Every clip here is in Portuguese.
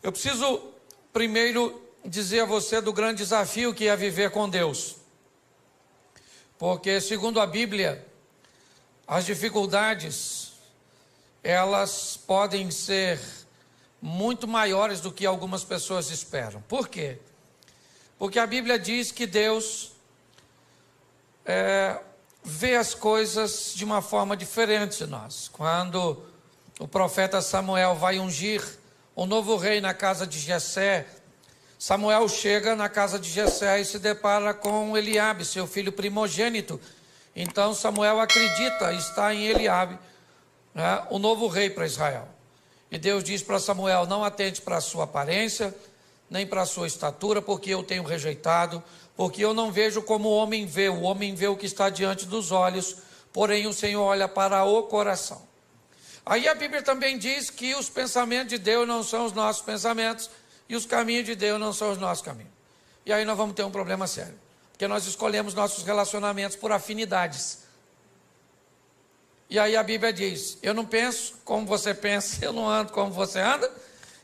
Eu preciso primeiro dizer a você do grande desafio que é viver com Deus. Porque, segundo a Bíblia, as dificuldades, elas podem ser muito maiores do que algumas pessoas esperam. Por quê? Porque a Bíblia diz que Deus vê as coisas de uma forma diferente de nós. Quando o profeta Samuel vai ungir um novo rei na casa de Jessé, Samuel chega na casa de Jessé e se depara com Eliabe, seu filho primogênito. Então Samuel acredita estar em Eliabe, né, o novo rei para Israel. E Deus diz para Samuel: não atente para a sua aparência, nem para a sua estatura, porque eu tenho rejeitado, porque eu não vejo como o homem vê o que está diante dos olhos, porém o Senhor olha para o coração. Aí a Bíblia também diz que os pensamentos de Deus não são os nossos pensamentos, e os caminhos de Deus não são os nossos caminhos. E aí nós vamos ter um problema sério, porque nós escolhemos nossos relacionamentos por afinidades. E aí a Bíblia diz: eu não penso como você pensa, eu não ando como você anda,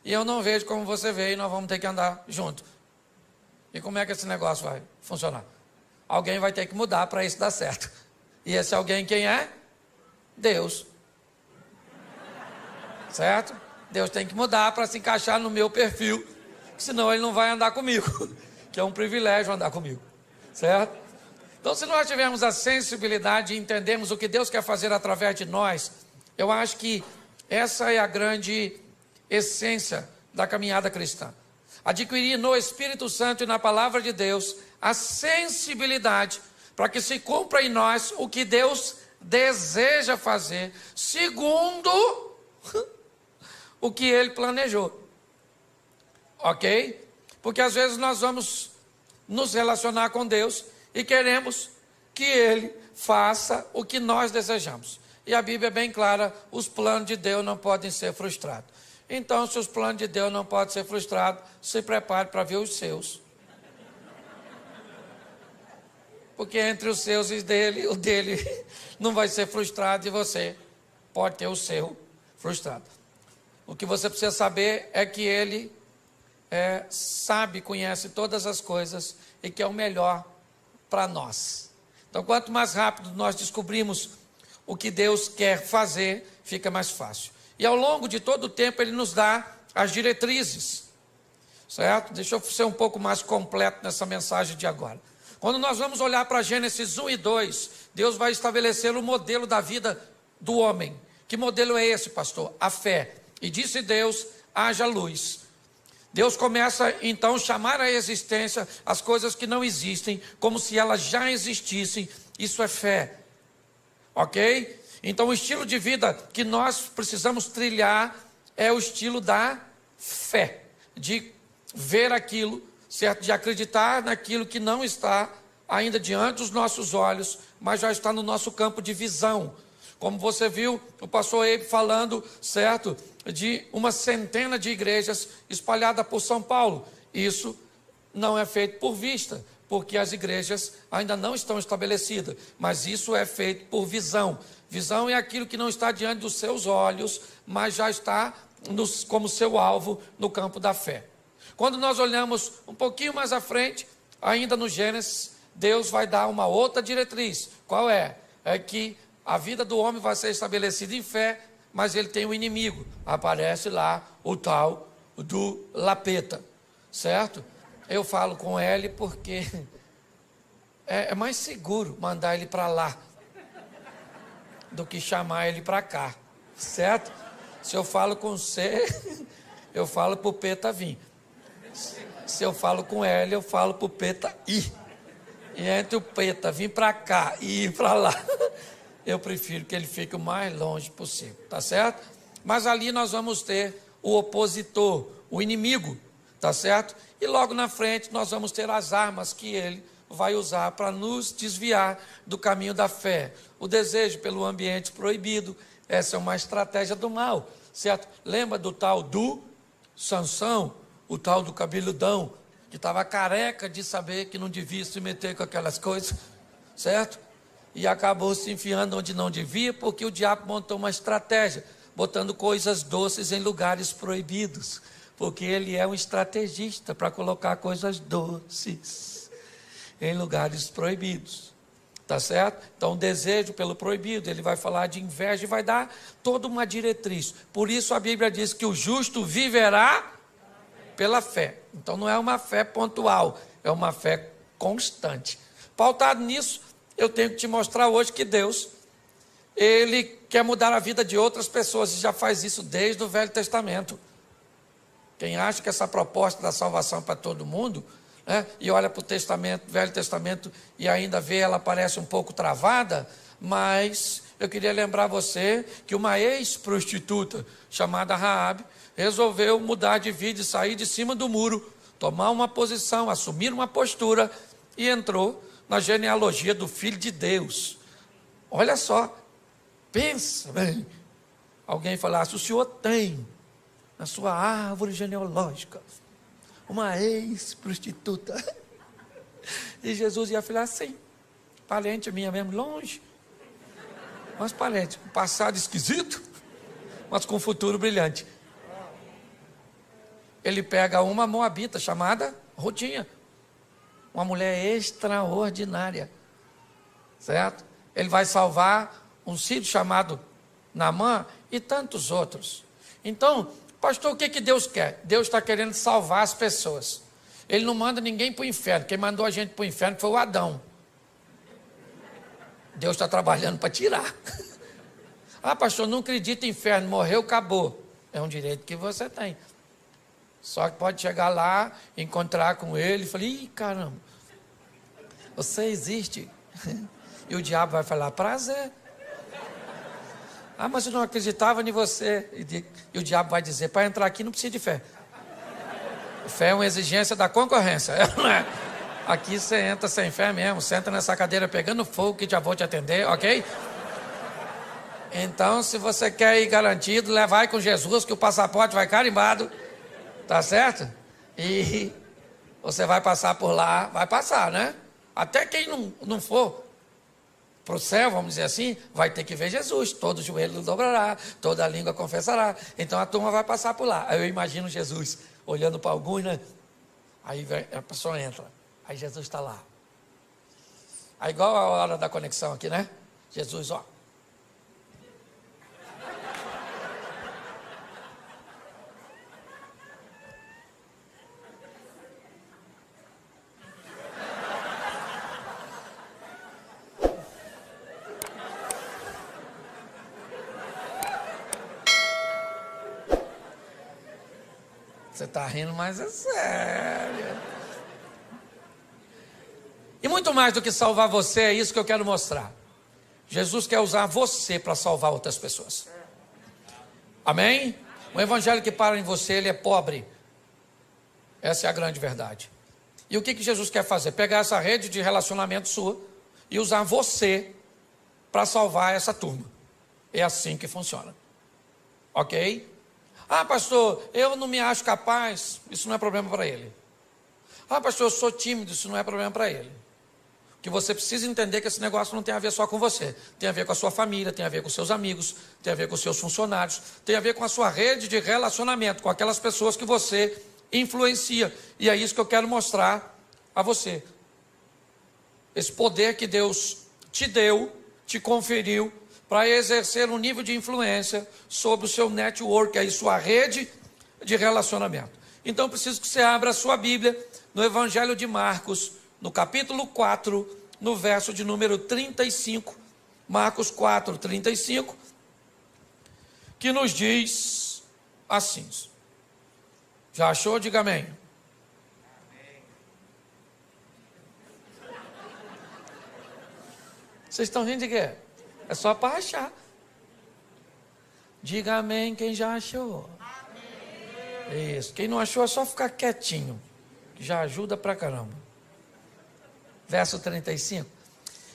e eu não vejo como você vê, e nós vamos ter que andar junto. E como é que esse negócio vai funcionar? Alguém vai ter que mudar para isso dar certo. E esse alguém quem é? Deus. Certo? Deus tem que mudar para se encaixar no meu perfil, senão ele não vai andar comigo, que é um privilégio andar comigo. Certo? Então, se nós tivermos a sensibilidade e entendermos o que Deus quer fazer através de nós, eu acho que essa é a grande essência da caminhada cristã. Adquirir no Espírito Santo e na Palavra de Deus a sensibilidade para que se cumpra em nós o que Deus deseja fazer, segundo o que Ele planejou. Ok? Porque às vezes nós vamos nos relacionar com Deus e queremos que Ele faça o que nós desejamos. E a Bíblia é bem clara: os planos de Deus não podem ser frustrados. Então, se os planos de Deus não podem ser frustrados, se prepare para ver os seus. Porque entre os seus e dele, o dele não vai ser frustrado e você pode ter o seu frustrado. O que você precisa saber é que Ele sabe, conhece todas as coisas e que é o melhor para nós. Então, quanto mais rápido nós descobrimos o que Deus quer fazer, fica mais fácil. E ao longo de todo o tempo Ele nos dá as diretrizes, certo? Deixa eu ser um pouco mais completo nessa mensagem de agora. Quando nós vamos olhar para Gênesis 1 e 2, Deus vai estabelecer o modelo da vida do homem. Que modelo é esse, pastor? A fé. E disse Deus: haja luz. Deus começa então a chamar à existência as coisas que não existem, como se elas já existissem. Isso é fé. Ok? Então o estilo de vida que nós precisamos trilhar é o estilo da fé, de ver aquilo, certo? De acreditar naquilo que não está ainda diante dos nossos olhos, mas já está no nosso campo de visão. Como você viu o pastor Eibe falando, certo? De uma centena de igrejas espalhadas por São Paulo. Isso não é feito por vista, porque as igrejas ainda não estão estabelecidas, mas isso é feito por visão. Visão é aquilo que não está diante dos seus olhos, mas já está como seu alvo no campo da fé. Quando nós olhamos um pouquinho mais à frente, ainda no Gênesis, Deus vai dar uma outra diretriz. Qual é? É que a vida do homem vai ser estabelecida em fé, mas ele tem um inimigo. Aparece lá o tal do Lapeta, certo? Eu falo com ele porque é mais seguro mandar ele para lá do que chamar ele para cá, certo? Se eu falo com C, eu falo para o Peta vir. Se eu falo com ele, eu falo para o Peta ir. E entre o Peta vir para cá e ir para lá, eu prefiro que ele fique o mais longe possível, tá certo? Mas ali nós vamos ter o opositor, o inimigo, tá certo? E logo na frente nós vamos ter as armas que ele vai usar para nos desviar do caminho da fé. O desejo pelo ambiente proibido, essa é uma estratégia do mal, certo? Lembra do tal do Sansão, o tal do cabeludão, que estava careca de saber que não devia se meter com aquelas coisas, certo? E acabou se enfiando onde não devia, porque o diabo montou uma estratégia. botando coisas doces em lugares proibidos, porque ele é um estrategista para colocar coisas doces em lugares proibidos. Tá certo? Então, o desejo pelo proibido, ele vai falar de inveja e vai dar toda uma diretriz. Por isso a Bíblia diz que o justo viverá pela fé. Então, não é uma fé pontual, é uma fé constante. Pautado nisso, eu tenho que te mostrar hoje que Deus, ele quer mudar a vida de outras pessoas e já faz isso desde o Velho Testamento. Quem acha que essa proposta da salvação é para todo mundo, né, e olha para o Velho Testamento e ainda vê ela parece um pouco travada, mas eu queria lembrar você que uma ex-prostituta chamada Raabe resolveu mudar de vida e sair de cima do muro, tomar uma posição, assumir uma postura e entrou na genealogia do Filho de Deus. Olha só, pensa bem, alguém falasse, o senhor tem na sua árvore genealógica uma ex-prostituta. E Jesus ia falar assim, parente minha mesmo, longe, mas parente, com passado esquisito, mas com futuro brilhante. Ele pega uma moabita chamada Rutinha, uma mulher extraordinária, certo? Ele vai salvar um sírio chamado Naamã e tantos outros. Então, pastor, o que Deus quer? Deus está querendo salvar as pessoas. Ele não manda ninguém para o inferno. Quem mandou a gente para o inferno foi o Adão. Deus está trabalhando para tirar. Ah, pastor, não acredito em inferno, morreu, acabou. É um direito que você tem. Só que pode chegar lá, encontrar com ele e falar, ih, caramba, você existe. E o diabo vai falar, prazer. Ah, mas eu não acreditava em você. E o diabo vai dizer, para entrar aqui não precisa de fé. Fé é uma exigência da concorrência. Aqui você entra sem fé mesmo, senta nessa cadeira pegando fogo que já vou te atender, ok? Então, se você quer ir garantido, vai com Jesus que o passaporte vai carimbado, tá certo? E você vai passar por lá, vai passar, né? Até quem não for para o céu, vamos dizer assim, vai ter que ver Jesus, todo joelho dobrará, toda língua confessará, então a turma vai passar por lá. Aí eu imagino Jesus olhando para alguns, né? Aí a pessoa entra, aí Jesus está lá. Aí igual a hora da conexão aqui, né? Jesus, ó. Você está rindo, mas é sério. E muito mais do que salvar você, é isso que eu quero mostrar. Jesus quer usar você para salvar outras pessoas. Amém? O evangelho que para em você, ele é pobre. Essa é a grande verdade. E o que Jesus quer fazer? Pegar essa rede de relacionamento sua e usar você para salvar essa turma. É assim que funciona. Ok? Ah, pastor, eu não me acho capaz. Isso não é problema para ele. Ah, pastor, eu sou tímido. Isso não é problema para ele. Que você precisa entender que esse negócio não tem a ver só com você. Tem a ver com a sua família, tem a ver com seus amigos, tem a ver com seus funcionários, tem a ver com a sua rede de relacionamento, com aquelas pessoas que você influencia. E é isso que eu quero mostrar a você. Esse poder que Deus te deu, te conferiu, para exercer um nível de influência sobre o seu network, aí sua rede de relacionamento. Então, eu preciso que você abra a sua Bíblia no Evangelho de Marcos, no capítulo 4, no verso de número 35, Marcos 4, 35, que nos diz assim. Já achou? Diga amém. Vocês estão rindo de quê? É só para achar. Diga amém quem já achou. Amém. Isso. Quem não achou é só ficar quietinho, que já ajuda pra caramba. Verso 35.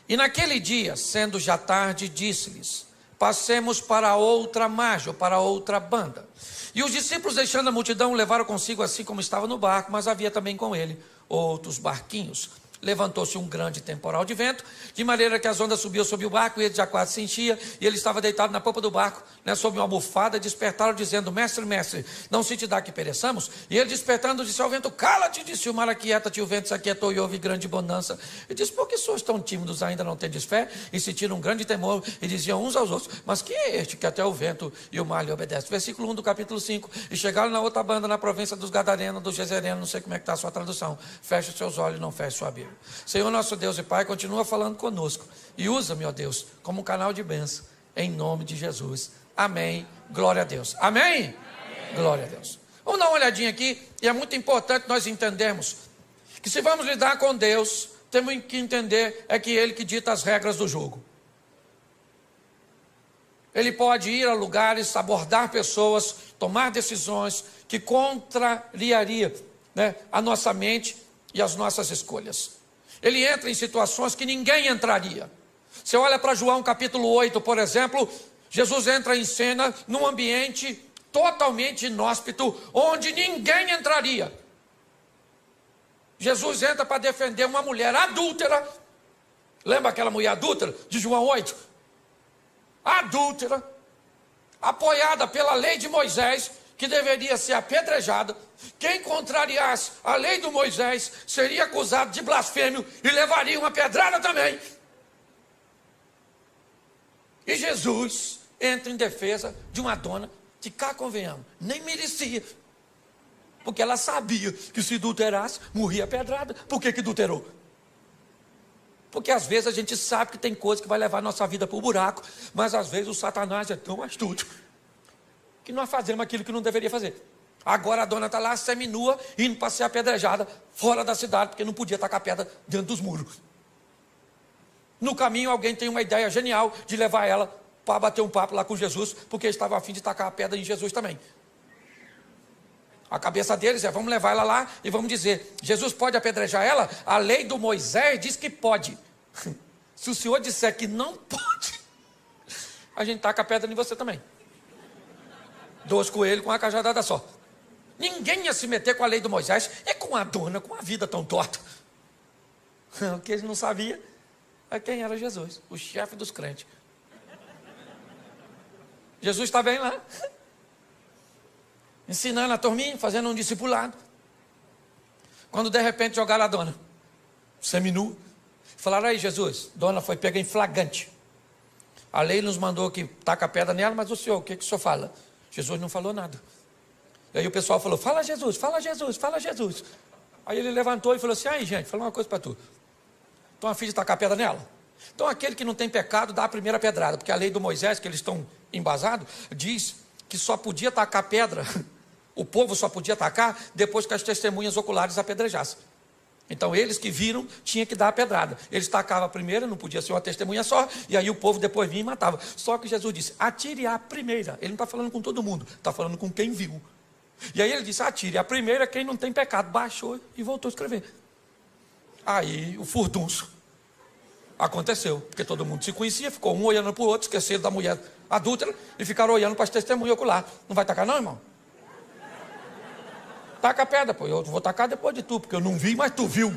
E naquele dia, sendo já tarde, disse-lhes, passemos para outra margem, ou para outra banda. E os discípulos, deixando a multidão, levaram consigo assim como estava no barco, mas havia também com ele outros barquinhos. Levantou-se um grande temporal de vento, de maneira que as ondas subiam sobre o barco, e ele já quase se enchia, e ele estava deitado na popa do barco, sob uma almofada, despertaram, dizendo: mestre, mestre, não se te dá que pereçamos? E ele, despertando, disse ao vento: cala-te, disse o mar, aquieta-te, e o vento se aquietou, e houve grande bonança. E disse: por que sois tão tímidos, ainda não tendes fé? E sentiram um grande temor, e diziam uns aos outros: mas quem é este que até o vento e o mar lhe obedecem? Versículo 1 do capítulo 5, e chegaram na outra banda, na província dos Gadarenos, dos Gezerenos, não sei como é que está a sua tradução, feche os seus olhos, não feche sua Bíblia. Senhor nosso Deus e Pai, continua falando conosco, e usa-me, ó Deus, como um canal de bênção, em nome de Jesus, amém, glória a Deus, amém? Glória a Deus. Vamos dar uma olhadinha aqui, e é muito importante nós entendermos, que se vamos lidar com Deus, temos que entender, é que Ele que dita as regras do jogo. Ele pode ir a lugares, abordar pessoas, tomar decisões, que contrariaria, a nossa mente e as nossas escolhas. Ele entra em situações que ninguém entraria. Você olha para João capítulo 8, por exemplo, Jesus entra em cena num ambiente totalmente inóspito, onde ninguém entraria. Jesus entra para defender uma mulher adúltera. Lembra aquela mulher adúltera de João 8? Adúltera, apoiada pela lei de Moisés, que deveria ser apedrejada. Quem contrariasse a lei de Moisés seria acusado de blasfêmio e levaria uma pedrada também. E Jesus entra em defesa de uma dona que, cá convenhamos, nem merecia, porque ela sabia que se adulterasse, morria pedrada. Por que adulterou? Porque às vezes a gente sabe que tem coisa que vai levar a nossa vida para o buraco, mas às vezes o Satanás é tão astuto que nós fazemos aquilo que não deveria fazer. Agora a dona está lá seminua, indo para ser apedrejada fora da cidade, porque não podia tacar pedra dentro dos muros. No caminho alguém tem uma ideia genial de levar ela para bater um papo lá com Jesus, porque eles estavam a fim de tacar a pedra em Jesus também. A cabeça deles é: vamos levar ela lá e vamos dizer: Jesus pode apedrejar ela? A lei do Moisés diz que pode. Se o senhor disser que não pode, a gente taca a pedra em você também. 2 coelhos com uma cajadada só. Ninguém ia se meter com a lei do Moisés, é com a dona, com a vida tão torta. O que eles não sabiam é quem era Jesus, o chefe dos crentes. Jesus está bem lá, ensinando a turminha, fazendo um discipulado. Quando de repente jogaram a dona seminua, falaram: aí Jesus, dona foi pega em flagrante. A lei nos mandou que taca a pedra nela, mas o senhor, o que o senhor fala? Jesus não falou nada. E aí o pessoal falou: fala Jesus, fala Jesus, fala Jesus. Aí ele levantou e falou assim: aí gente, fala uma coisa para tu. Estão a fim de tacar a pedra nela? Então aquele que não tem pecado dá a primeira pedrada, porque a lei do Moisés, que eles estão embasados, diz que só podia tacar pedra, o povo só podia tacar depois que as testemunhas oculares apedrejassem. Então eles que viram tinham que dar a pedrada. Eles tacavam a primeira, não podia ser uma testemunha só, e aí o povo depois vinha e matava. Só que Jesus disse: atire a primeira. Ele não está falando com todo mundo, está falando com quem viu. E aí ele disse: atire a primeira quem não tem pecado. Baixou e voltou a escrever. Aí o furdunço aconteceu, porque todo mundo se conhecia, ficou um olhando para o outro, esqueceram da mulher adúltera e ficaram olhando para as testemunhas oculares. Não vai tacar não, irmão? Taca a pedra, pô. Eu vou tacar depois de tu, porque eu não vi, mas tu viu.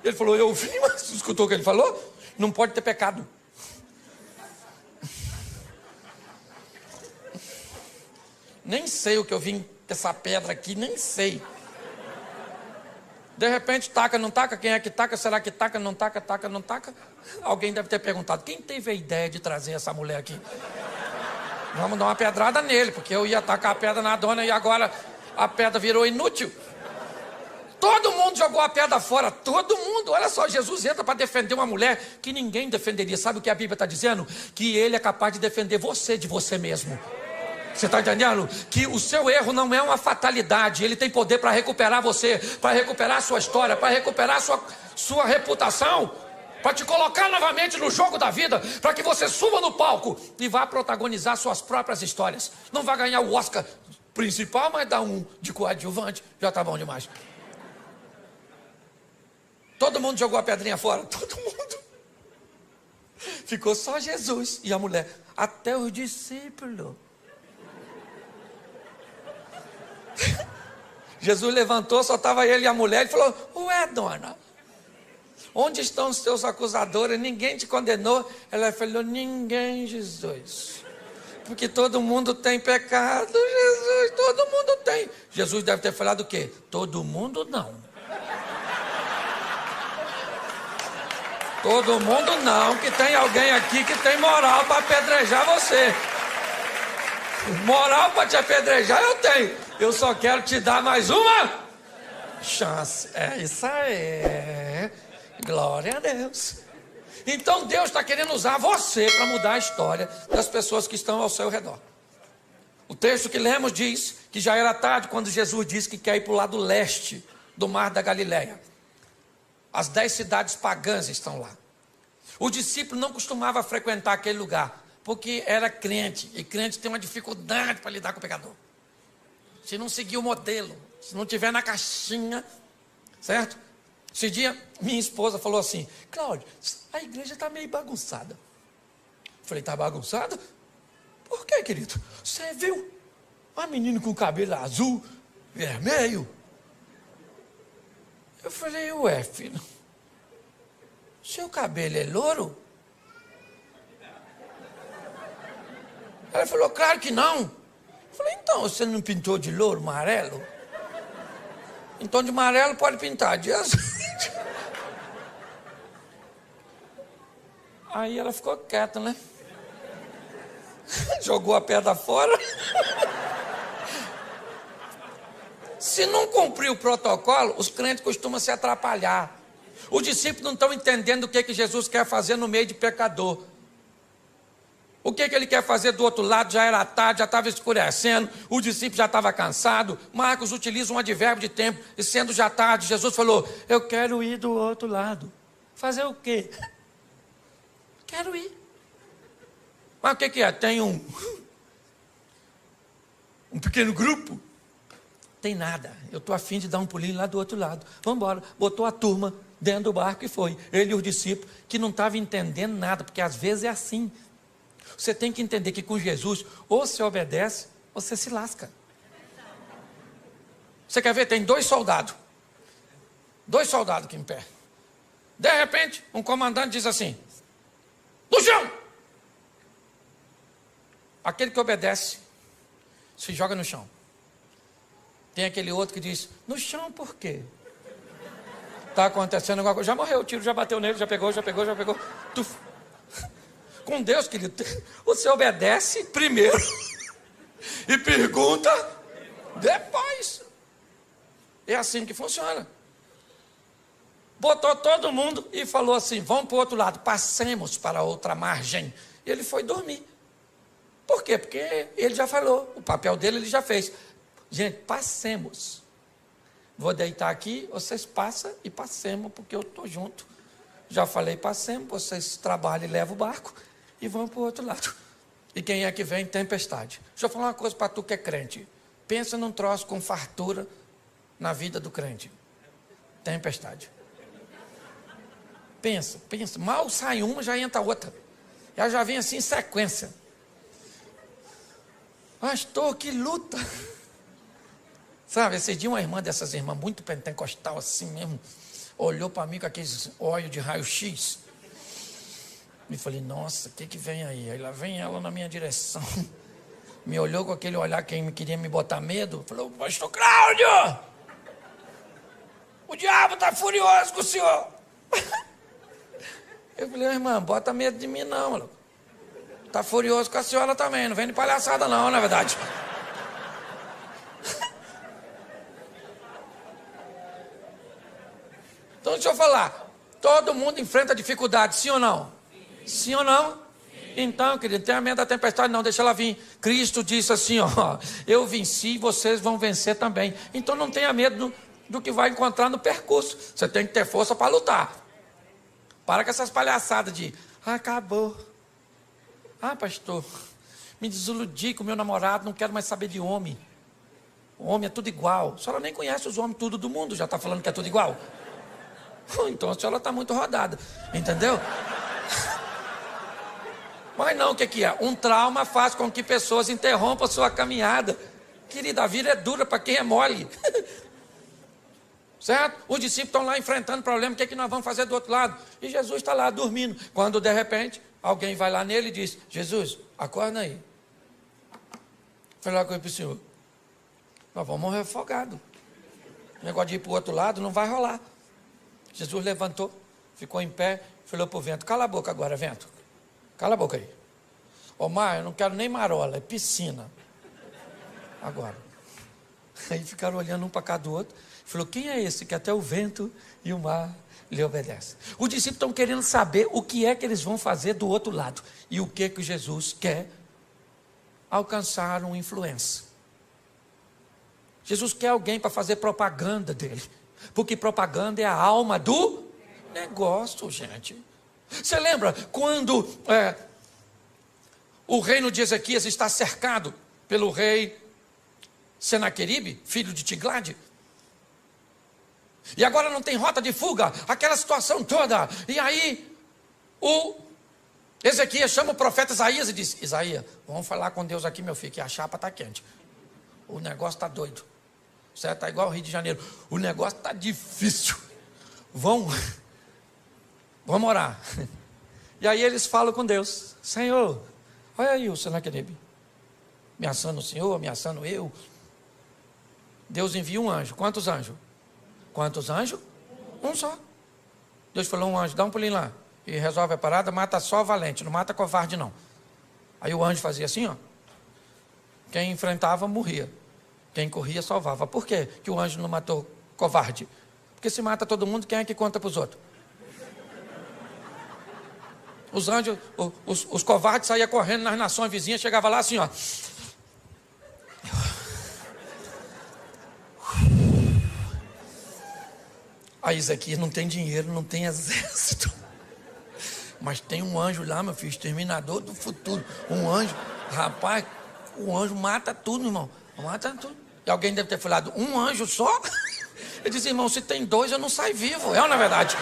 Ele falou: eu vi, mas tu escutou o que ele falou? Não pode ter pecado. Nem sei o que eu vim com essa pedra aqui, nem sei. De repente, taca, não taca? Quem é que taca? Será que taca, não taca, taca, não taca? Alguém deve ter perguntado: quem teve a ideia de trazer essa mulher aqui? Vamos dar uma pedrada nele, porque eu ia tacar a pedra na dona e agora a pedra virou inútil. Todo mundo jogou a pedra fora, todo mundo. Olha só, Jesus entra para defender uma mulher que ninguém defenderia. Sabe o que a Bíblia está dizendo? Que ele é capaz de defender você de você mesmo. Você está entendendo? Que o seu erro não é uma fatalidade. Ele tem poder para recuperar você, para recuperar a sua história, para recuperar a sua reputação, para te colocar novamente no jogo da vida, para que você suba no palco e vá protagonizar suas próprias histórias. Não vai ganhar o Oscar principal, mas dá um de coadjuvante, já está bom demais. Todo mundo jogou a pedrinha fora, todo mundo. Ficou só Jesus e a mulher, até os discípulos. Jesus levantou, só estava ele e a mulher, e falou: ué, dona, onde estão os teus acusadores? Ninguém te condenou? Ela falou: ninguém, Jesus. Porque todo mundo tem pecado, Jesus, todo mundo tem. Jesus deve ter falado o quê? Todo mundo não. Todo mundo não, que tem alguém aqui que tem moral para apedrejar você. Moral para te apedrejar eu tenho. Eu só quero te dar mais uma chance. É isso aí. Glória a Deus. Então Deus está querendo usar você para mudar a história das pessoas que estão ao seu redor. O texto que lemos diz que já era tarde quando Jesus disse que quer ir para o lado leste do mar da Galileia. As 10 cidades pagãs estão lá. O discípulo não costumava frequentar aquele lugar, porque era crente, e crente tem uma dificuldade para lidar com o pecador. Se não seguir o modelo, se não tiver na caixinha, certo? Esse dia, minha esposa falou assim: Cláudio, a igreja está meio bagunçada. Eu falei: está bagunçada? Por quê, querido? Você viu uma menina com cabelo azul, vermelho? Eu falei: ué, filho, seu cabelo é louro? Ela falou: claro que não. Eu falei: então, você não pintou de louro, amarelo? Então de amarelo pode pintar, de azul. Aí ela ficou quieta, né? Jogou a pedra fora. Se não cumprir o protocolo, os crentes costumam se atrapalhar. Os discípulos não estão entendendo o que Jesus quer fazer no meio de pecador. O que ele quer fazer do outro lado? Já era tarde, já estava escurecendo, o discípulo já estava cansado. Marcos utiliza um advérbio de tempo, e sendo já tarde, Jesus falou: eu quero ir do outro lado. Fazer o quê? Quero ir. Mas o que é? Tem um pequeno grupo? Tem nada, eu estou a fim de dar um pulinho lá do outro lado. Vamos embora. Botou a turma dentro do barco e foi. Ele e os discípulos, que não estavam entendendo nada, porque às vezes é assim. Você tem que entender que com Jesus, ou você obedece, ou você se lasca. Você quer ver? Tem 2 soldados. 2 soldados aqui em pé. De repente, um comandante diz assim: no chão! Aquele que obedece, se joga no chão. Tem aquele outro que diz: no chão por quê? Está acontecendo alguma coisa. Já morreu, o tiro já bateu nele, já pegou. Tuf. Com Deus, querido, você obedece primeiro e pergunta depois. É assim que funciona. Botou todo mundo e falou assim: vamos para o outro lado, passemos para a outra margem. E ele foi dormir. Por quê? Porque ele já falou, o papel dele ele já fez. Gente, passemos. Vou deitar aqui, vocês passam e passemos, porque eu estou junto. Já falei: passemos, vocês trabalham e levam o barco e vão para o outro lado. E quem é que vem? Tempestade. Deixa eu falar uma coisa para tu que é crente. Pensa num troço com fartura na vida do crente. Tempestade. Pensa. Mal sai uma, já entra outra. Ela já vem assim em sequência. Pastor, que luta. Sabe, esse dia uma irmã dessas irmãs muito pentecostal assim mesmo, olhou para mim com aqueles olhos de raio-x. E falei: nossa, o que vem aí? Aí lá vem ela na minha direção. Me olhou com aquele olhar que queria me botar medo. Falou: pastor Cláudio, o diabo está furioso com o senhor. Eu falei: irmã, bota medo de mim não, louco. Está furioso com a senhora também, não vem de palhaçada não, na verdade. Então deixa eu falar, todo mundo enfrenta dificuldade, sim ou não? Sim ou não? Então, querido, não tenha medo da tempestade não, deixa ela vir. Cristo disse assim, ó: eu venci, vocês vão vencer também. Então não tenha medo do que vai encontrar no percurso. Você tem que ter força para lutar. Para com essas palhaçadas de: acabou. Pastor, me desiludi com o meu namorado, não quero mais saber de homem. O homem é tudo igual. A senhora nem conhece os homens tudo do mundo, já está falando que é tudo igual? Então a senhora está muito rodada, entendeu? Mas não, o que é? Um trauma faz com que pessoas interrompam a sua caminhada. Querida, a vida é dura para quem é mole. Certo? Os discípulos estão lá enfrentando problema, o que é que nós vamos fazer do outro lado? E Jesus está lá dormindo. Quando de repente, alguém vai lá nele e diz: Jesus, acorda aí. Falei lá com ele para o senhor: nós vamos morrer afogados. O negócio de ir para o outro lado não vai rolar. Jesus levantou, ficou em pé, falou para o vento: cala a boca agora, vento. Cala a boca aí. Ô mar, eu não quero nem marola, é piscina. Agora. Aí ficaram olhando um para cá do outro. Falou: quem é esse que até o vento e o mar lhe obedecem? Os discípulos estão querendo saber o que é que eles vão fazer do outro lado. E o que que Jesus quer? Alcançar uma influência. Jesus quer alguém para fazer propaganda dele. Porque propaganda é a alma do negócio, gente. Você lembra quando o reino de Ezequias está cercado pelo rei Senaqueribe, filho de Tiglade? E agora não tem rota de fuga, aquela situação toda. E aí o Ezequias chama o profeta Isaías e diz: Isaías, vamos falar com Deus aqui, meu filho, que a chapa está quente. O negócio está doido. Certo? Está igual ao Rio de Janeiro. O negócio está difícil. Vamos orar. E aí eles falam com Deus: Senhor, olha aí o Senaqueribe ameaçando o Senhor, ameaçando eu. Deus envia um anjo. Quantos anjos? Quantos anjos? Um só. Deus falou: um anjo, dá um pulinho lá e resolve a parada, mata só valente, não mata covarde não. Aí o anjo fazia assim, ó. Quem enfrentava morria, quem corria salvava. Por quê que o anjo não matou covarde? Porque se mata todo mundo, quem é que conta para os outros? Os anjos, os covardes saíam correndo nas nações vizinhas, chegava lá assim, ó. Aí Ezequias não tem dinheiro, não tem exército. Mas tem um anjo lá, meu filho, exterminador do futuro. Um anjo, rapaz, o anjo mata tudo, irmão. Mata tudo. E alguém deve ter falado: um anjo só? Ele disse: irmão, se tem dois, eu não saio vivo. É ou não é verdade?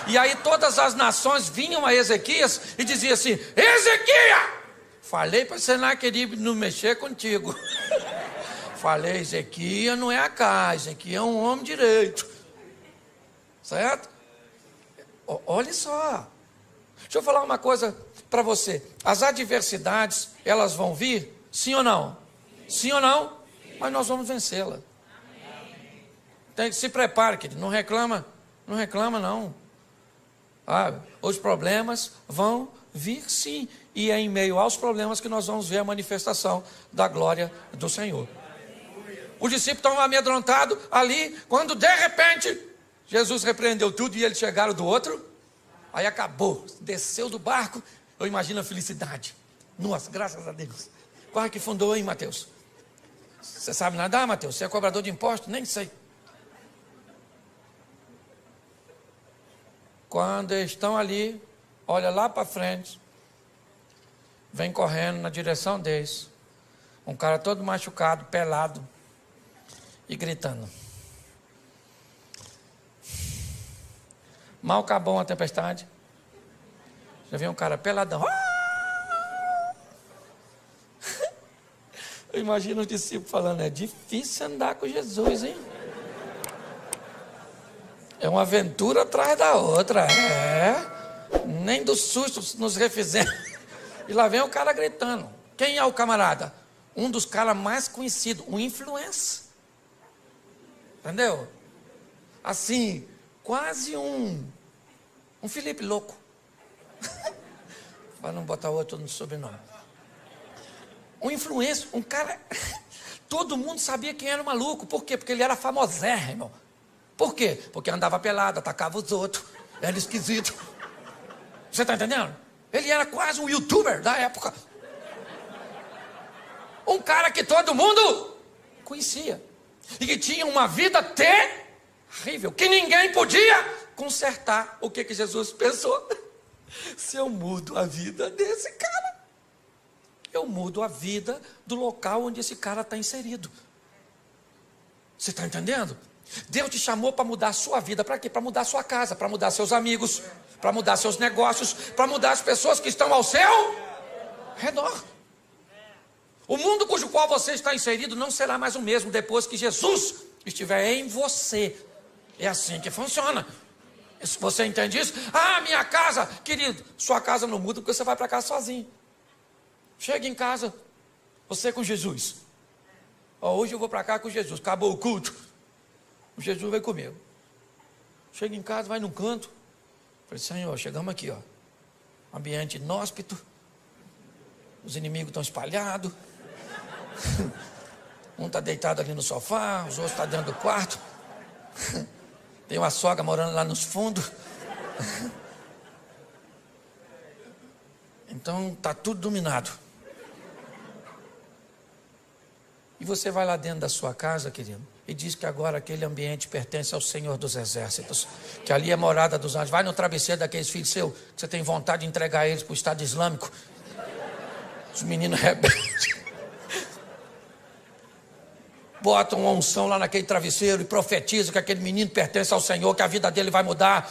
E aí todas as nações vinham a Ezequias e diziam assim: Ezequias, falei para Senaqueribe não mexer contigo. Falei: Ezequias não é a casa, Ezequias é um homem direito. Certo? Olha só. Deixa eu falar uma coisa para você. As adversidades, elas vão vir? Sim ou não? Sim ou não? Mas nós vamos vencê-la. Se prepare, querido. Não reclama. Não reclama, não. Os problemas vão vir, sim. E é em meio aos problemas que nós vamos ver a manifestação da glória do Senhor. Os discípulos estão amedrontados ali, quando de repente Jesus repreendeu tudo e eles chegaram do outro. Aí acabou, desceu do barco. Eu imagino a felicidade. Nossa, graças a Deus. Qual é que fundou, hein, Mateus? Você sabe nadar, Mateus? Você é cobrador de impostos? Nem sei. Quando eles estão ali, olha lá para frente, vem correndo na direção deles um cara todo machucado, pelado e gritando. Mal acabou a tempestade, já viu um cara peladão. Eu imagino os discípulos falando: é difícil andar com Jesus, hein? É uma aventura atrás da outra. Nem do susto nos refizemos. E lá vem o cara gritando. Quem é o camarada? Um dos caras mais conhecidos, um influencer. Entendeu? Assim, quase um Felipe louco. Para não botar outro no sobrenome. Um influencer, um cara. Todo mundo sabia quem era o maluco. Por quê? Porque ele era famosérrimo. Por quê? Porque andava pelado, atacava os outros. Era esquisito. Você está entendendo? Ele era quase um youtuber da época. Um cara que todo mundo conhecia. E que tinha uma vida terrível. Que ninguém podia consertar. O que Jesus pensou? Se eu mudo a vida desse cara, eu mudo a vida do local onde esse cara está inserido. Você está entendendo? Deus te chamou para mudar a sua vida. Para quê? Para mudar a sua casa, para mudar seus amigos, para mudar seus negócios, para mudar as pessoas que estão ao seu redor. O mundo cujo qual você está inserido não será mais o mesmo depois que Jesus estiver em você. É assim que funciona. Você entende isso? Ah, minha casa, querido, sua casa não muda porque você vai para casa sozinho. Chega em casa, você com Jesus. Hoje eu vou para cá com Jesus, acabou o culto. O Jesus vai comigo. Chega em casa, vai num canto. Falei, Senhor, chegamos aqui, ó. Ambiente inóspito. Os inimigos estão espalhados. Um está deitado ali no sofá, os outros estão dentro do quarto. Tem uma sogra morando lá nos fundos. Então está tudo dominado. E você vai lá dentro da sua casa, querido, e diz que agora aquele ambiente pertence ao Senhor dos Exércitos, que ali é morada dos anjos. Vai no travesseiro daqueles filhos seus, que você tem vontade de entregar eles para o Estado Islâmico. Os meninos rebeldes. Bota uma unção lá naquele travesseiro e profetiza que aquele menino pertence ao Senhor, que a vida dele vai mudar.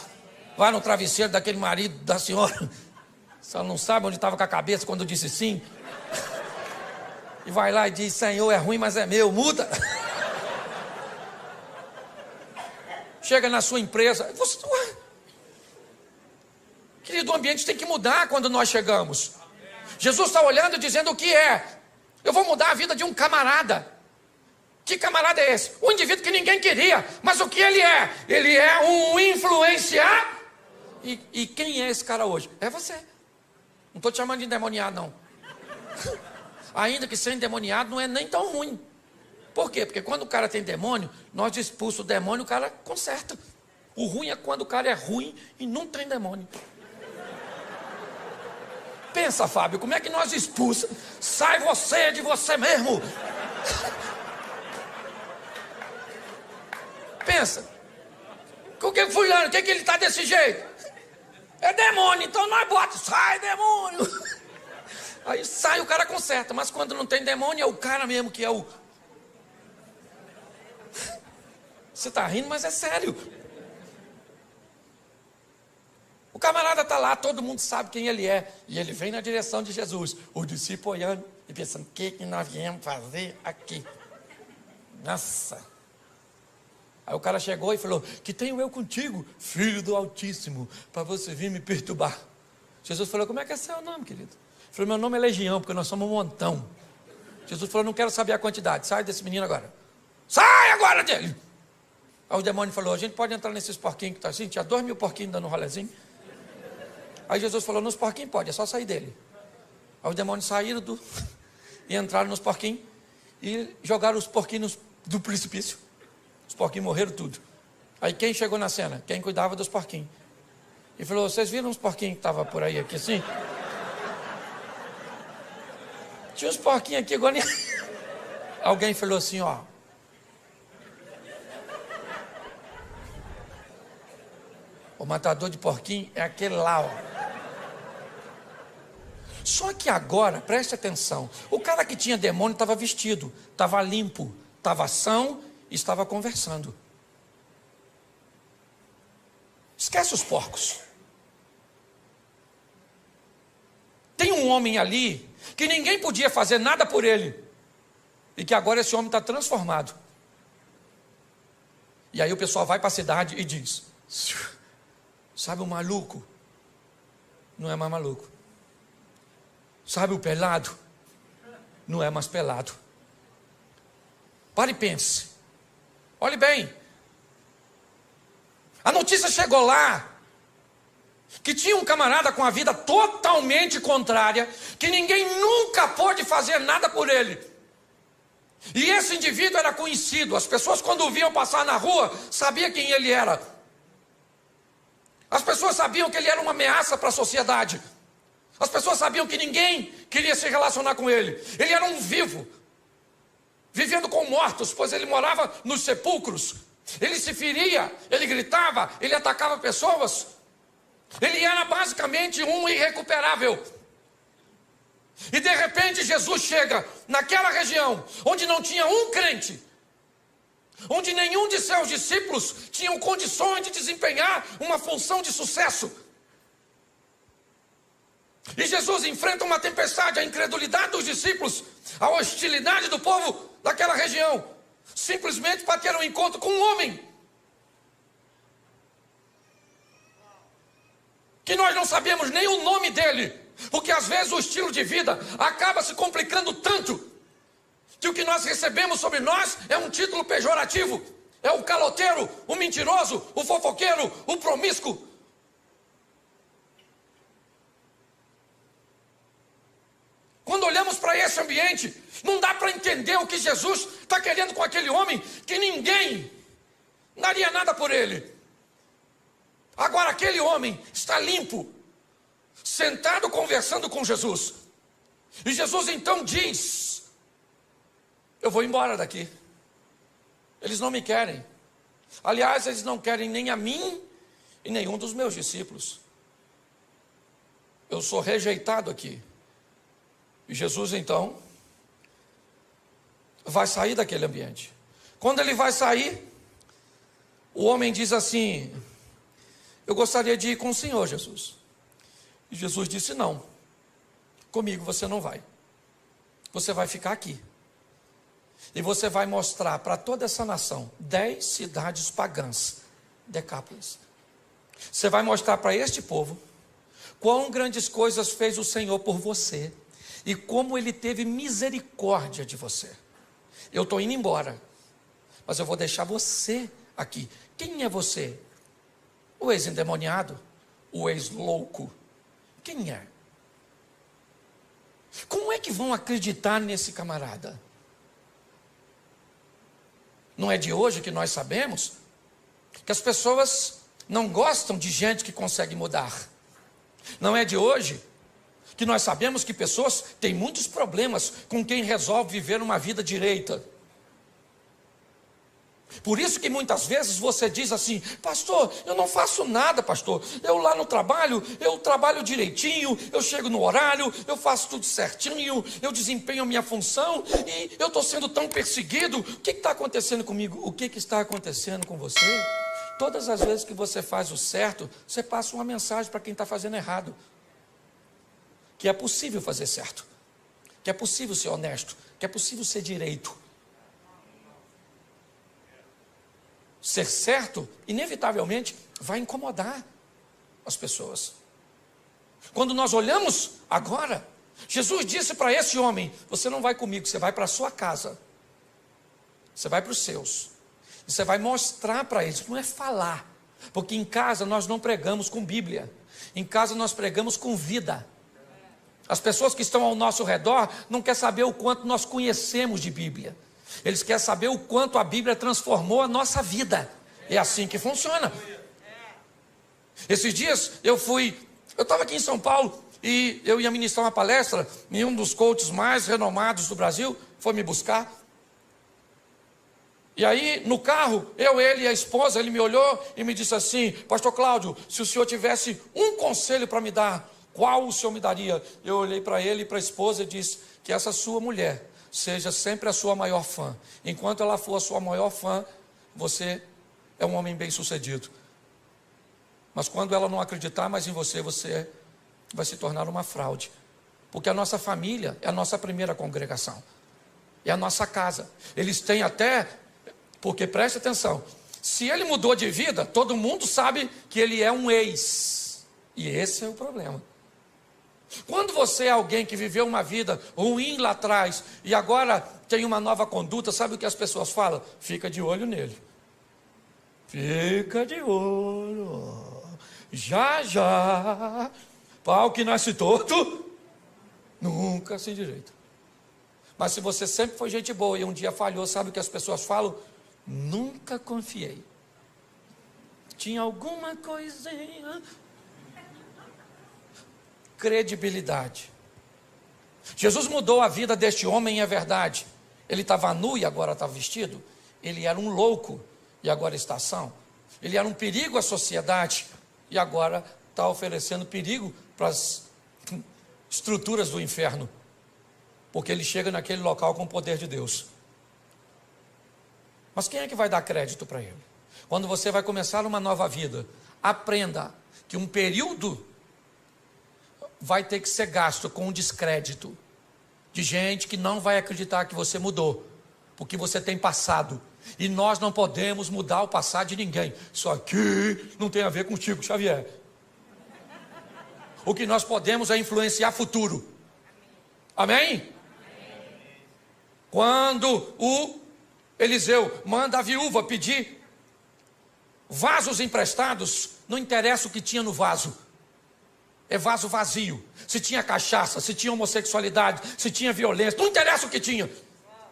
Vai no travesseiro daquele marido da senhora. Só não sabe onde estava com a cabeça quando disse sim. E vai lá e diz, Senhor, é ruim, mas é meu, muda. Chega na sua empresa. Querido, o ambiente tem que mudar quando nós chegamos. Jesus está olhando e dizendo o que é. Eu vou mudar a vida de um camarada. Que camarada é esse? Um indivíduo que ninguém queria. Mas o que ele é? Ele é um influenciar. E quem é esse cara hoje? É você. Não estou te chamando de endemoniado, não. Ainda que ser endemoniado não é nem tão ruim. Por quê? Porque quando o cara tem demônio, nós expulsamos o demônio, o cara conserta. O ruim é quando o cara é ruim e não tem demônio. Pensa, Fábio, como é que nós expulsamos? Sai você de você mesmo. Pensa. O que fulano, o que ele está desse jeito? É demônio, então nós bota, sai demônio. Aí sai, o cara conserta, mas quando não tem demônio, é o cara mesmo que é o... Você está rindo, mas é sério. O camarada está lá, todo mundo sabe quem ele é. E ele vem na direção de Jesus. O discípulo olhando e pensando, o que nós viemos fazer aqui? Nossa. Aí o cara chegou e falou, que tenho eu contigo, filho do Altíssimo, para você vir me perturbar. Jesus falou, como é que é seu nome, querido? Ele falou, meu nome é Legião, porque nós somos um montão. Jesus falou, não quero saber a quantidade, sai desse menino agora. Sai agora dele! Aí o demônio falou, a gente pode entrar nesses porquinhos que está assim, tinha 2.000 porquinhos dando um rolezinho. Aí Jesus falou, nos porquinhos pode, é só sair dele. Aí os demônios saíram e entraram nos porquinhos e jogaram os porquinhos do precipício. Os porquinhos morreram tudo. Aí quem chegou na cena? Quem cuidava dos porquinhos. E falou, vocês viram uns porquinhos que estavam por aí, aqui assim? Tinha uns porquinhos aqui, agora... Alguém falou assim, ó. O matador de porquinho é aquele lá, ó. Só que agora, preste atenção, o cara que tinha demônio estava vestido, estava limpo, estava são e estava conversando. Esquece os porcos. Tem um homem ali que ninguém podia fazer nada por ele. E que agora esse homem está transformado. E aí o pessoal vai para a cidade e diz, sabe o maluco? Não é mais maluco. Sabe o pelado? Não é mais pelado. Pare e pense. Olhe bem. A notícia chegou lá que tinha um camarada com a vida totalmente contrária, que ninguém nunca pôde fazer nada por ele. E esse indivíduo era conhecido. As pessoas, quando o viam passar na rua, sabiam quem ele era. As pessoas sabiam que ele era uma ameaça para a sociedade. As pessoas sabiam que ninguém queria se relacionar com ele. Ele era um vivo, vivendo com mortos, pois ele morava nos sepulcros. Ele se feria, ele gritava, ele atacava pessoas. Ele era basicamente um irrecuperável. E de repente Jesus chega naquela região onde não tinha um crente, onde nenhum de seus discípulos tinham condições de desempenhar uma função de sucesso. E Jesus enfrenta uma tempestade, a incredulidade dos discípulos, a hostilidade do povo daquela região, simplesmente para ter um encontro com um homem. que nós não sabemos nem o nome dele, porque às vezes o estilo de vida acaba se complicando tanto, que o que nós recebemos sobre nós é um título pejorativo, é o caloteiro, o mentiroso, o fofoqueiro, o promíscuo. Quando olhamos para esse ambiente, não dá para entender o que Jesus está querendo com aquele homem, que ninguém daria nada por ele. Agora aquele homem está limpo, sentado conversando com Jesus. E Jesus então diz: eu vou embora daqui. Eles não me querem. Aliás, eles não querem nem a mim e nenhum dos meus discípulos. Eu sou rejeitado aqui. E Jesus então vai sair daquele ambiente. Quando ele vai sair, o homem diz assim: eu gostaria de ir com o Senhor, Jesus. E Jesus disse: não, comigo você não vai. Você vai ficar aqui. E você vai mostrar para toda essa nação 10 cidades pagãs, Decápolis. Você vai mostrar para este povo quão grandes coisas fez o Senhor por você e como Ele teve misericórdia de você. Eu estou indo embora, mas eu vou deixar você aqui. Quem é você? O ex-endemoniado? O ex-louco? Quem é? Como é que vão acreditar nesse camarada? Não é de hoje que nós sabemos que as pessoas não gostam de gente que consegue mudar. Não é de hoje que nós sabemos que pessoas têm muitos problemas com quem resolve viver uma vida direita. Por isso que muitas vezes você diz assim: pastor, eu não faço nada, pastor. Eu lá no trabalho, eu trabalho direitinho, eu chego no horário, eu faço tudo certinho, eu desempenho a minha função e eu estou sendo tão perseguido. O que está acontecendo comigo? O que está acontecendo com você? Todas as vezes que você faz o certo, você passa uma mensagem para quem está fazendo errado. Que é possível fazer certo, que é possível ser honesto, que é possível ser direito. Ser certo, inevitavelmente, vai incomodar as pessoas. Quando nós olhamos agora, Jesus disse para esse homem: você não vai comigo, você vai para a sua casa. Você vai para os seus. E você vai mostrar para eles, não é falar. Porque em casa nós não pregamos com Bíblia. Em casa nós pregamos com vida. As pessoas que estão ao nosso redor não querem saber o quanto nós conhecemos de Bíblia. Eles querem saber o quanto a Bíblia transformou a nossa vida. É assim que funciona. Esses dias eu estava aqui em São Paulo e eu ia ministrar uma palestra e um dos coaches mais renomados do Brasil foi me buscar. E aí no carro, ele e a esposa, ele me olhou e me disse assim: pastor Cláudio, se o senhor tivesse um conselho para me dar, qual o senhor me daria? Eu olhei para ele e para a esposa e disse: que essa sua mulher seja sempre a sua maior fã. Enquanto ela for a sua maior fã, você é um homem bem sucedido. Mas quando ela não acreditar mais em você, você vai se tornar uma fraude. Porque a nossa família é a nossa primeira congregação. É a nossa casa. Eles têm até, porque preste atenção, se ele mudou de vida, todo mundo sabe que ele é um ex. E esse é o problema. Quando você é alguém que viveu uma vida ruim lá atrás e agora tem uma nova conduta, sabe o que as pessoas falam? Fica de olho nele. Fica de olho. Já, já. Pau que nasce torto, nunca se endireita. Mas se você sempre foi gente boa e um dia falhou, sabe o que as pessoas falam? Nunca confiei. Tinha alguma coisinha. Credibilidade. Jesus mudou a vida deste homem, é verdade. Ele estava nu e agora está vestido. Ele era um louco e agora está são. Ele era um perigo à sociedade e agora está oferecendo perigo para as estruturas do inferno, porque ele chega naquele local com o poder de Deus. Mas quem é que vai dar crédito para ele? Quando você vai começar uma nova vida, aprenda que um período vai ter que ser gasto com o descrédito de gente que não vai acreditar que você mudou, porque você tem passado, e nós não podemos mudar o passado de ninguém. Isso aqui não tem a ver contigo, Xavier. O que nós podemos é influenciar futuro. Amém? Quando o Eliseu manda a viúva pedir vasos emprestados, não interessa o que tinha no vaso. É vaso vazio. Se tinha cachaça, se tinha homossexualidade, se tinha violência, não interessa o que tinha.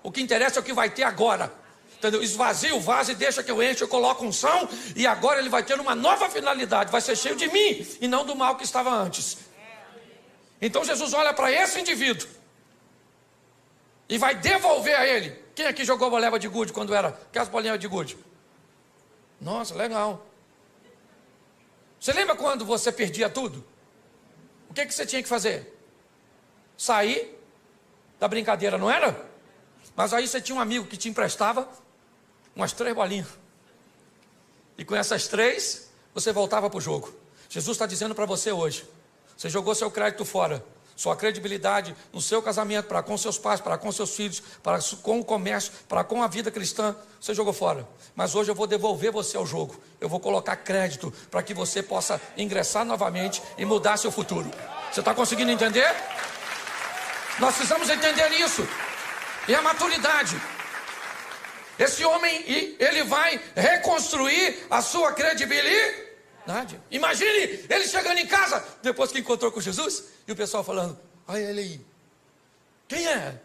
O que interessa é o que vai ter agora. Entendeu? Esvazia o vaso e deixa que eu enche, eu coloco unção, e agora ele vai ter uma nova finalidade, vai ser cheio de mim e não do mal que estava antes. Então Jesus olha para esse indivíduo e vai devolver a ele. Quem aqui jogou boleba de gude quando era? Aquelas bolinhas de gude? Nossa, legal. Você lembra quando você perdia tudo? O que você tinha que fazer? Sair da brincadeira, não era? Mas aí você tinha um amigo que te emprestava umas 3 bolinhas. E com essas 3, você voltava para o jogo. Jesus está dizendo para você hoje: você jogou seu crédito fora, sua credibilidade no seu casamento, para com seus pais, para com seus filhos, para com o comércio, para com a vida cristã, você jogou fora. Mas hoje eu vou devolver você ao jogo. Eu vou colocar crédito para que você possa ingressar novamente e mudar seu futuro. Você está conseguindo entender? Nós precisamos entender isso. E a maturidade. Esse homem, ele vai reconstruir a sua credibilidade. Imagine ele chegando em casa, depois que encontrou com Jesus, e o pessoal falando: olha ele aí, quem é?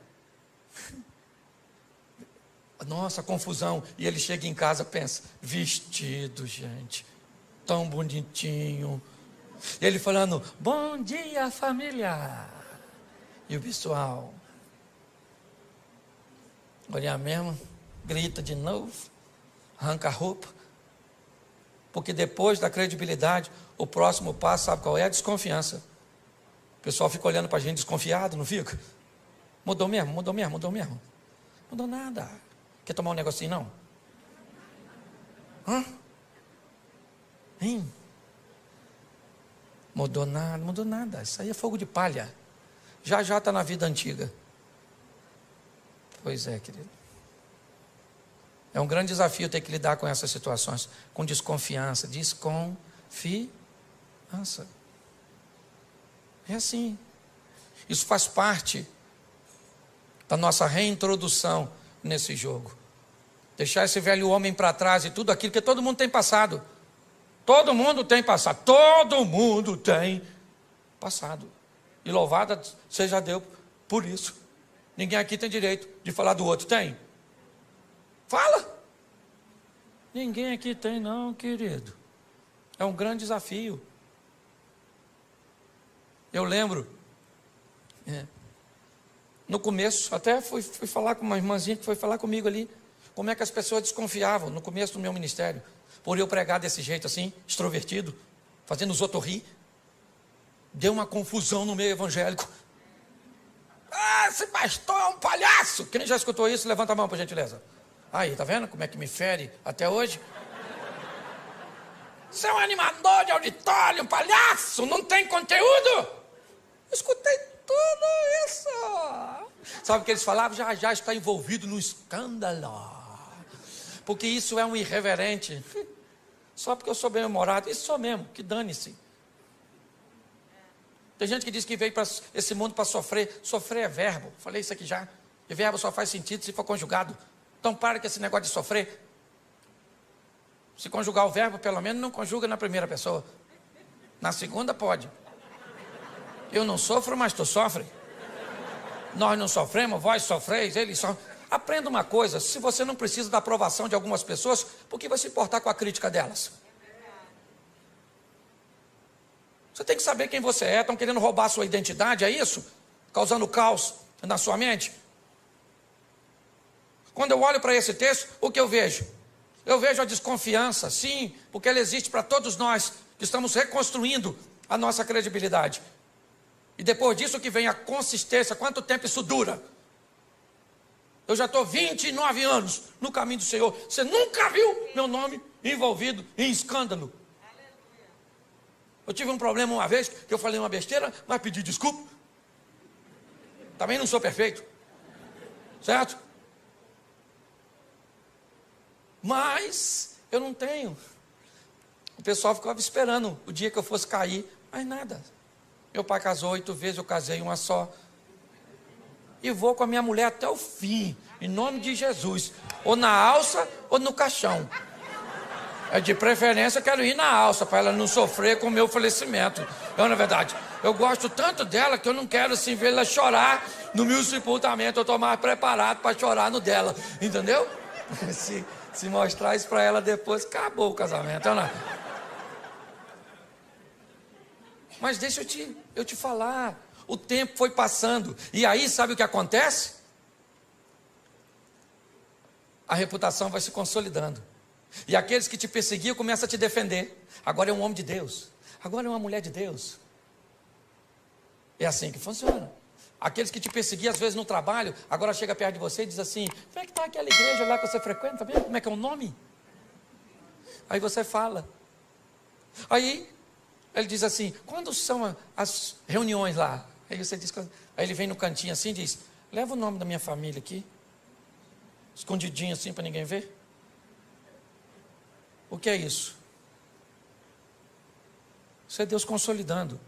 Nossa, confusão. E ele chega em casa, pensa: vestido, gente, tão bonitinho. Ele falando: bom dia, família. E o pessoal: olha mesmo, grita de novo, arranca a roupa. Porque depois da credibilidade, o próximo passo, sabe qual é? A desconfiança. O pessoal fica olhando para a gente desconfiado, não fica? Mudou mesmo, mudou mesmo, mudou mesmo. Mudou nada. Quer tomar um negocinho, não? Hã? Hein? Mudou nada, mudou nada. Isso aí é fogo de palha. Já está na vida antiga. Pois é, querido. É um grande desafio ter que lidar com essas situações, com desconfiança. Desconfiança. É assim. Isso faz parte da nossa reintrodução nesse jogo. Deixar esse velho homem para trás e tudo aquilo que todo mundo tem passado. Todo mundo tem passado. Todo mundo tem passado. E louvada seja Deus por isso. Ninguém aqui tem direito de falar do outro. Tem? Fala. Ninguém aqui tem não, querido. É um grande desafio. Eu lembro, no começo, até fui falar com uma irmãzinha que foi falar comigo ali, como é que as pessoas desconfiavam no começo do meu ministério, por eu pregar desse jeito assim, extrovertido, fazendo os outros rir. Deu uma confusão no meio evangélico. Ah, esse pastor é um palhaço. Quem já escutou isso, levanta a mão, por gentileza. Aí, tá vendo como é que me fere até hoje? Você é um animador de auditório, um palhaço, não tem conteúdo. Eu escutei tudo isso. Sabe o que eles falavam? Já está envolvido no escândalo. Porque isso é um irreverente. Só porque eu sou bem-humorado. Isso sou mesmo, que dane-se. Tem gente que diz que veio para esse mundo para sofrer. Sofrer é verbo. Falei isso aqui já. E verbo só faz sentido se for conjugado. Então para com esse negócio de sofrer. Se conjugar o verbo, pelo menos não conjuga na primeira pessoa. Na segunda pode. Eu não sofro, mas tu sofre. Nós não sofremos, vós sofreis, eles sofrem. Aprenda uma coisa: se você não precisa da aprovação de algumas pessoas, por que vai se importar com a crítica delas? Você tem que saber quem você é. Estão querendo roubar a sua identidade, é isso? Causando caos na sua mente. Quando eu olho para esse texto, o que eu vejo? Eu vejo a desconfiança, sim, porque ela existe para todos nós que estamos reconstruindo a nossa credibilidade. E depois disso que vem a consistência. Quanto tempo isso dura? Eu já estou 29 anos no caminho do Senhor. Você nunca viu meu nome envolvido em escândalo. Eu tive um problema uma vez, que eu falei uma besteira, mas pedi desculpa. Também não sou perfeito. Certo? Mas eu não tenho. O pessoal ficava esperando o dia que eu fosse cair, mas nada. Meu pai casou 8 vezes, eu casei uma só. E vou com a minha mulher até o fim, em nome de Jesus. Ou na alça ou no caixão. De preferência, eu quero ir na alça, para ela não sofrer com o meu falecimento. Na verdade, eu gosto tanto dela que eu não quero assim ver ela chorar no meu sepultamento. Eu estou mais preparado para chorar no dela, entendeu? Se mostrar isso para ela depois, acabou o casamento, não é? Mas deixa eu te falar, o tempo foi passando, e aí sabe o que acontece? A reputação vai se consolidando, e aqueles que te perseguiam começam a te defender. Agora é um homem de Deus, agora é uma mulher de Deus. É assim que funciona. Aqueles que te perseguiam às vezes no trabalho, agora chega perto de você e diz assim: como é que está aquela igreja lá que você frequenta mesmo? Como é que é o nome? Aí você fala. Aí ele diz assim: quando são as reuniões lá? Aí você diz, aí ele vem no cantinho assim e diz: leva o nome da minha família aqui, escondidinho assim para ninguém ver. O que é isso? Isso é Deus consolidando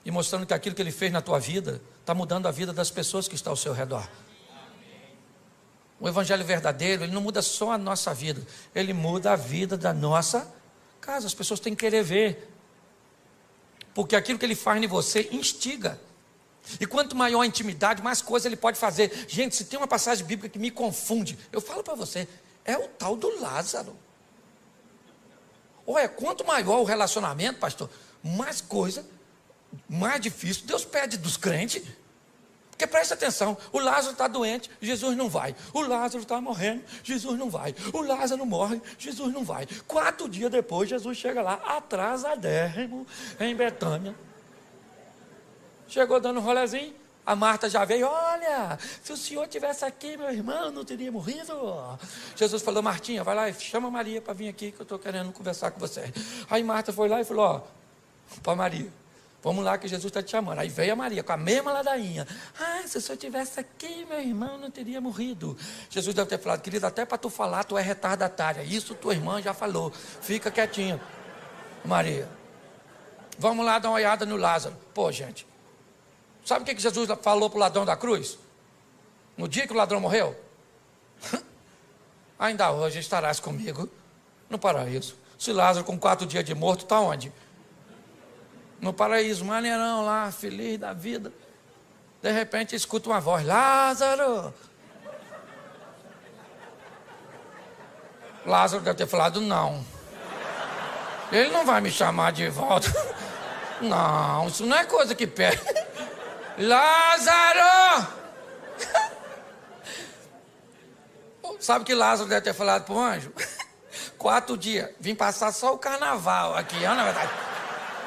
e mostrando que aquilo que Ele fez na tua vida está mudando a vida das pessoas que estão ao seu redor. O evangelho verdadeiro, ele não muda só a nossa vida, ele muda a vida da nossa casa. As pessoas têm que querer ver, porque aquilo que ele faz em você instiga. E quanto maior a intimidade, mais coisa ele pode fazer. Gente, se tem uma passagem bíblica que me confunde, eu falo para você, é o tal do Lázaro. Olha, quanto maior o relacionamento, pastor, mais coisa, mais difícil Deus pede dos crentes. Porque presta atenção, o Lázaro está doente, Jesus não vai. O Lázaro está morrendo, Jesus não vai. O Lázaro morre, Jesus não vai. 4 dias depois, Jesus chega lá, atrasadérrimo, em Betânia. Chegou dando um rolezinho, a Marta já veio: olha, se o senhor tivesse aqui, meu irmão não teria morrido. Jesus falou: Martinha, vai lá e chama Maria para vir aqui, que eu estou querendo conversar com você. Aí Marta foi lá e falou: ó, para Maria, vamos lá que Jesus está te chamando. Aí veio a Maria com a mesma ladainha: se o senhor tivesse aqui, meu irmão não teria morrido. Jesus deve ter falado: querido, até para tu falar, tu é retardatária. Isso tua irmã já falou, fica quietinha. Maria, vamos lá dar uma olhada no Lázaro. Pô, gente, sabe o que Jesus falou para o ladrão da cruz? No dia que o ladrão morreu? Ainda hoje estarás comigo no paraíso. Se Lázaro com 4 dias de morto, está onde? No paraíso, maneirão lá, feliz da vida. De repente escuta uma voz: Lázaro. Lázaro deve ter falado: não, ele não vai me chamar de volta. Não, isso não é coisa que pede. Lázaro! Sabe o que Lázaro deve ter falado para o anjo? 4 dias, vim passar só o carnaval aqui, na verdade.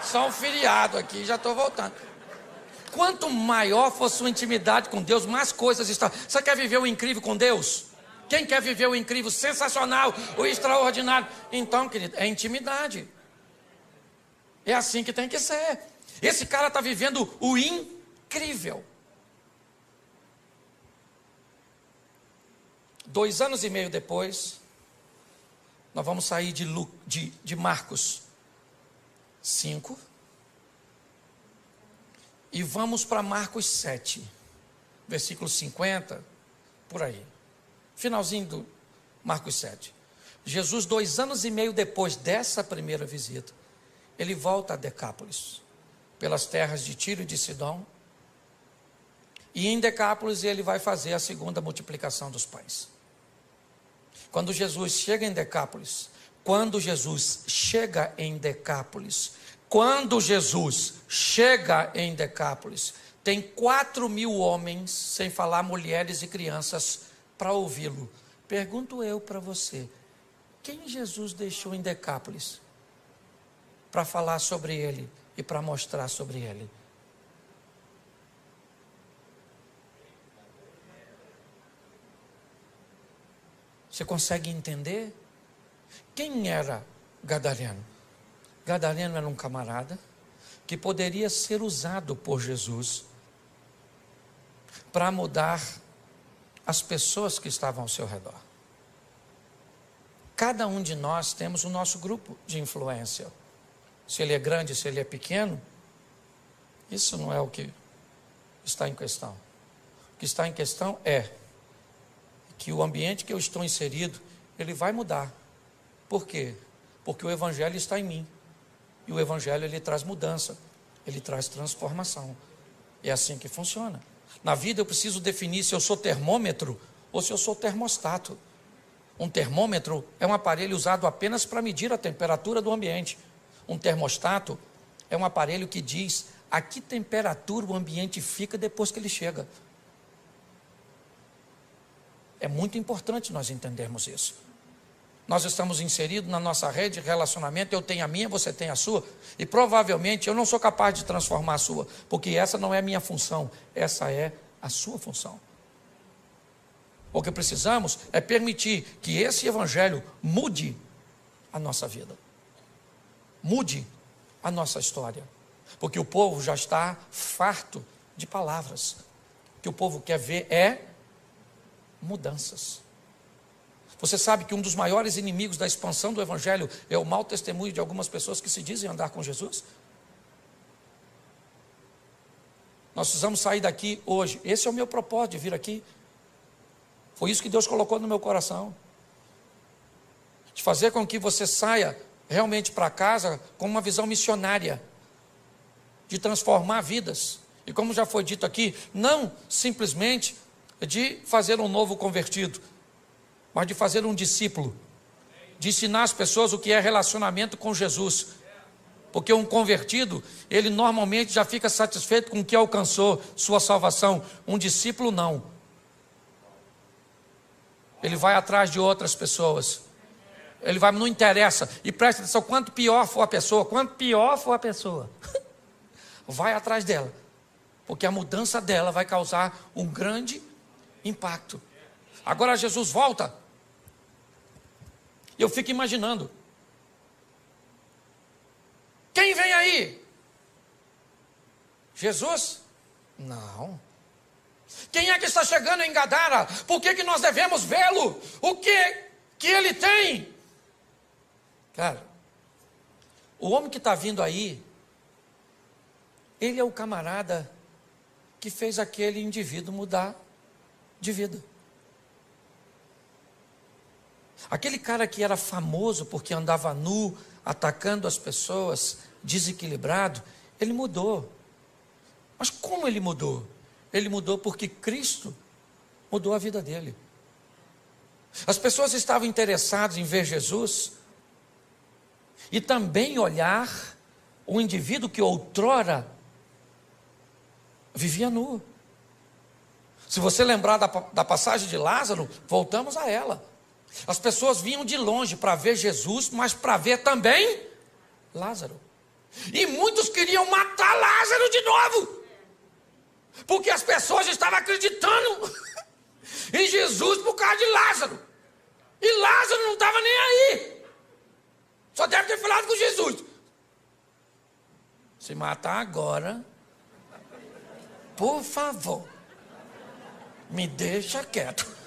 Só um feriado aqui, já estou voltando. Quanto maior for sua intimidade com Deus, mais coisas estão. Você quer viver o incrível com Deus? Quem quer viver o incrível, sensacional, o extraordinário? Então, querido, é intimidade. É assim que tem que ser. Esse cara está vivendo o incrível. 2 anos e meio depois, nós vamos sair de Marcos 5 e vamos para Marcos 7, versículo 50, por aí, finalzinho do Marcos 7. Jesus, 2 anos e meio depois dessa primeira visita, ele volta a Decápolis, pelas terras de Tiro e de Sidom, e em Decápolis ele vai fazer a segunda multiplicação dos pães. Quando Jesus chega em Decápolis, tem 4.000 homens, sem falar mulheres e crianças, para ouvi-lo. Pergunto eu para você, quem Jesus deixou em Decápolis para falar sobre ele e para mostrar sobre ele? Você consegue entender? Quem era Gadareno? Gadareno era um camarada que poderia ser usado por Jesus para mudar as pessoas que estavam ao seu redor. Cada um de nós temos o nosso grupo de influência. Se ele é grande, se ele é pequeno, Isso não é o que está em questão. O que está em questão é que o ambiente que eu estou inserido, ele vai mudar. Por quê? Porque o Evangelho está em mim. E o Evangelho, ele traz mudança, ele traz transformação. É assim que funciona. Na vida eu preciso definir se eu sou termômetro ou se eu sou termostato. Um termômetro é um aparelho usado apenas para medir a temperatura do ambiente. Um termostato é um aparelho que diz a que temperatura o ambiente fica depois que ele chega. É muito importante nós entendermos isso. Nós estamos inseridos na nossa rede de relacionamento, eu tenho a minha, você tem a sua, e provavelmente eu não sou capaz de transformar a sua, porque essa não é a minha função, essa é a sua função. O que precisamos é permitir que esse Evangelho mude a nossa vida, mude a nossa história, porque o povo já está farto de palavras. O que o povo quer ver é mudanças. Você sabe que um dos maiores inimigos da expansão do Evangelho é o mau testemunho de algumas pessoas que se dizem andar com Jesus? Nós precisamos sair daqui hoje. Esse é o meu propósito de vir aqui. Foi isso que Deus colocou no meu coração. De fazer com que você saia realmente para casa com uma visão missionária. De transformar vidas. E como já foi dito aqui, não simplesmente de fazer um novo convertido, mas de fazer um discípulo, de ensinar as pessoas o que é relacionamento com Jesus, porque um convertido, ele normalmente já fica satisfeito com o que alcançou, sua salvação. Um discípulo não, ele vai atrás de outras pessoas, ele vai, não interessa, e presta atenção, quanto pior for a pessoa, vai atrás dela, porque a mudança dela vai causar um grande impacto. Agora Jesus volta. Eu fico imaginando. Quem vem aí? Jesus? Não. Quem é que está chegando em Gadara? Por que nós devemos vê-lo? O que ele tem? Cara, o homem que está vindo aí, ele é o camarada que fez aquele indivíduo mudar de vida. Aquele cara que era famoso porque andava nu, atacando as pessoas, desequilibrado, ele mudou. Mas como ele mudou? Ele mudou porque Cristo mudou a vida dele. As pessoas estavam interessadas em ver Jesus e também olhar o indivíduo que outrora vivia nu. Se você lembrar da passagem de Lázaro, voltamos a ela. As pessoas vinham de longe para ver Jesus, mas para ver também Lázaro. E muitos queriam matar Lázaro de novo, porque as pessoas estavam acreditando em Jesus por causa de Lázaro. E Lázaro não estava nem aí. Só deve ter falado com Jesus. Se matar agora, por favor, me deixa quieto.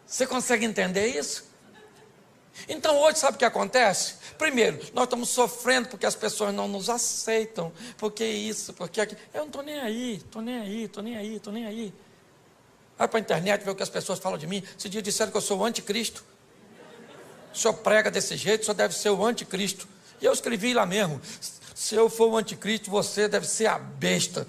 Você consegue entender isso? Então hoje sabe o que acontece? Primeiro, nós estamos sofrendo porque as pessoas não nos aceitam, porque isso, porque aquilo. Eu não estou nem aí, estou nem aí. Vai para a internet ver o que as pessoas falam de mim. Esse dia disseram que eu sou o anticristo. O senhor prega desse jeito, o senhor deve ser o anticristo. E eu escrevi lá mesmo, se eu for o anticristo, você deve ser a besta.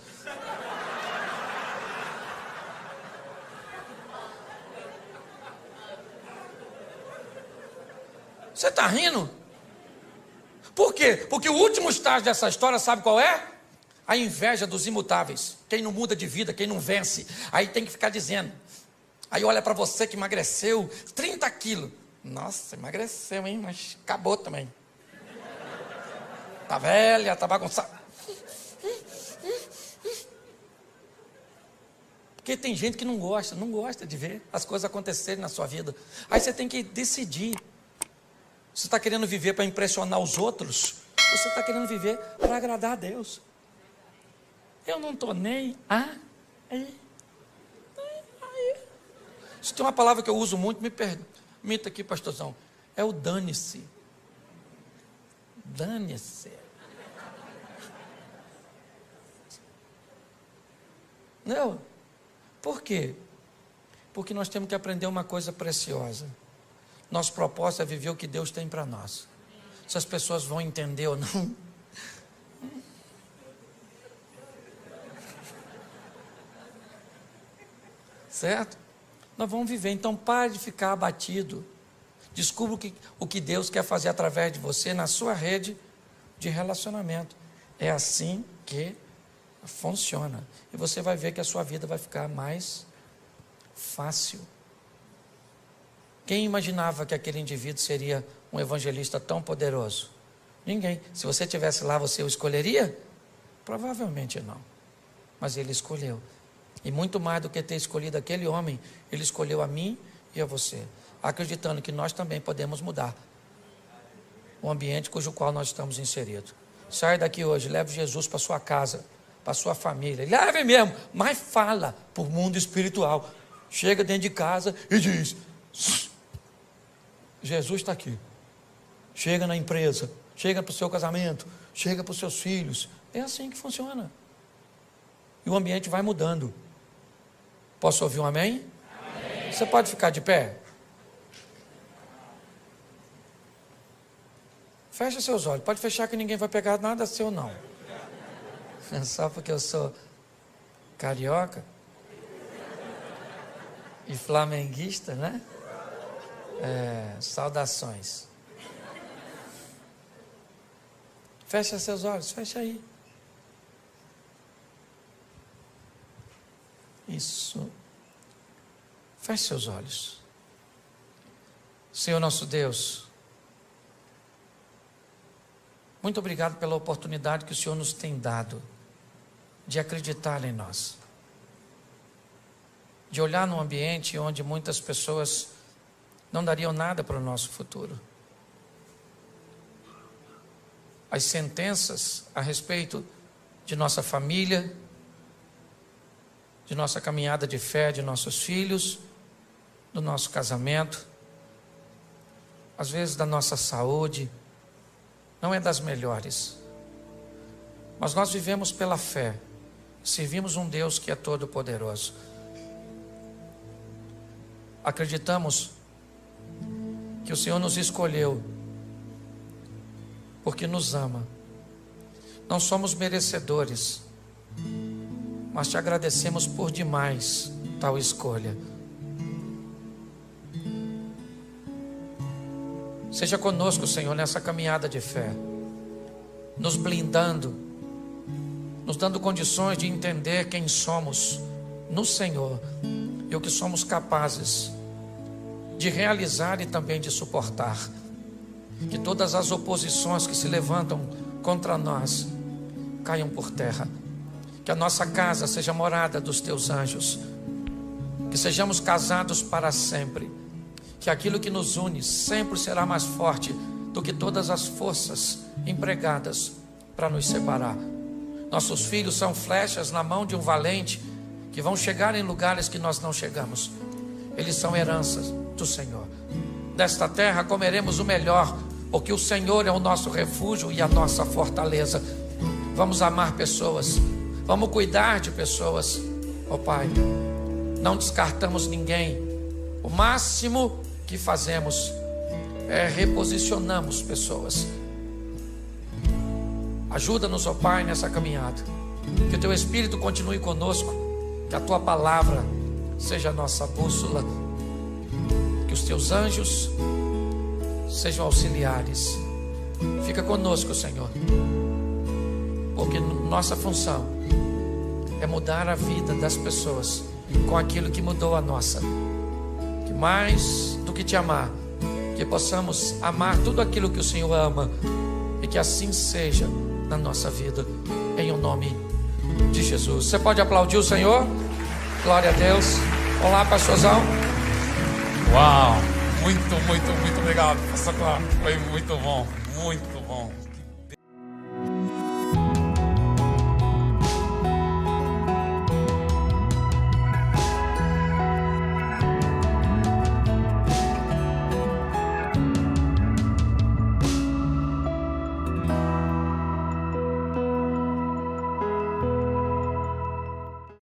Você está rindo? Por quê? Porque o último estágio dessa história, sabe qual é? A inveja dos imutáveis. Quem não muda de vida, quem não vence. Aí tem que ficar dizendo. Aí olha para você que emagreceu 30 quilos. Nossa, emagreceu, hein? Mas acabou também. Tá velha, tá bagunçada. Porque tem gente que não gosta de ver as coisas acontecerem na sua vida. Aí você tem que decidir. Você está querendo viver para impressionar os outros? Ou você está querendo viver para agradar a Deus? Eu não estou nem aí. Se tem uma palavra que eu uso muito, me permita aqui, pastorzão. É o dane-se. Dane-se. Não. Por quê? Porque nós temos que aprender uma coisa preciosa. Nosso propósito é viver o que Deus tem para nós. Se as pessoas vão entender ou não. Certo? Nós vamos viver. Então pare de ficar abatido. Descubra o que Deus quer fazer através de você na sua rede de relacionamento. É assim que funciona. E você vai ver que a sua vida vai ficar mais fácil. Quem imaginava que aquele indivíduo seria um evangelista tão poderoso? Ninguém. Se você estivesse lá, você o escolheria? Provavelmente não. Mas ele escolheu. E muito mais do que ter escolhido aquele homem, ele escolheu a mim e a você. Acreditando que nós também podemos mudar o ambiente cujo qual nós estamos inseridos. Saia daqui hoje, leve Jesus para sua casa, para sua família. Leve mesmo, mas fala para o mundo espiritual. Chega dentro de casa e diz: Jesus está aqui. Chega na empresa, chega para o seu casamento, chega para os seus filhos. É assim que funciona. E o ambiente vai mudando. Posso ouvir um amém? Amém. Você pode ficar de pé? Fecha seus olhos. Pode fechar que ninguém vai pegar nada seu não. Só porque eu sou carioca e flamenguista, né? Saudações. Fecha seus olhos, fecha aí. Isso. Feche seus olhos. Senhor nosso Deus, muito obrigado pela oportunidade que o Senhor nos tem dado de acreditar em nós, de olhar num ambiente onde muitas pessoas não dariam nada para o nosso futuro. As sentenças a respeito de nossa família, de nossa caminhada de fé, de nossos filhos, do nosso casamento, às vezes da nossa saúde, não é das melhores. Mas nós vivemos pela fé, servimos um Deus que é todo poderoso. Acreditamos que o Senhor nos escolheu porque nos ama. Não somos merecedores, mas te agradecemos por demais tal escolha. Seja conosco, Senhor, nessa caminhada de fé, nos blindando, nos dando condições de entender quem somos no Senhor e o que somos capazes de realizar e também de suportar. Que todas as oposições que se levantam contra nós caiam por terra. Que a nossa casa seja morada dos teus anjos. Que sejamos casados para sempre. Que aquilo que nos une sempre será mais forte do que todas as forças empregadas para nos separar. Nossos filhos são flechas na mão de um valente que vão chegar em lugares que nós não chegamos. Eles são heranças do Senhor. Desta terra comeremos o melhor, porque o Senhor é o nosso refúgio e a nossa fortaleza. Vamos amar pessoas, vamos cuidar de pessoas, ó Pai. Não descartamos ninguém. O máximo que fazemos é reposicionamos pessoas. Ajuda-nos, ó Pai, nessa caminhada. Que o Teu Espírito continue conosco. Que a Tua palavra seja a nossa bússola. Que os Teus anjos sejam auxiliares. Fica conosco, Senhor. Porque nossa função é mudar a vida das pessoas com aquilo que mudou a nossa. Que mais do que te amar, que possamos amar tudo aquilo que o Senhor ama. E que assim seja na nossa vida, em o nome de Jesus. Você pode aplaudir o Senhor? Glória a Deus. Olá, pastorzão. Uau, muito obrigado, pastor Cláudio. Foi muito bom, muito.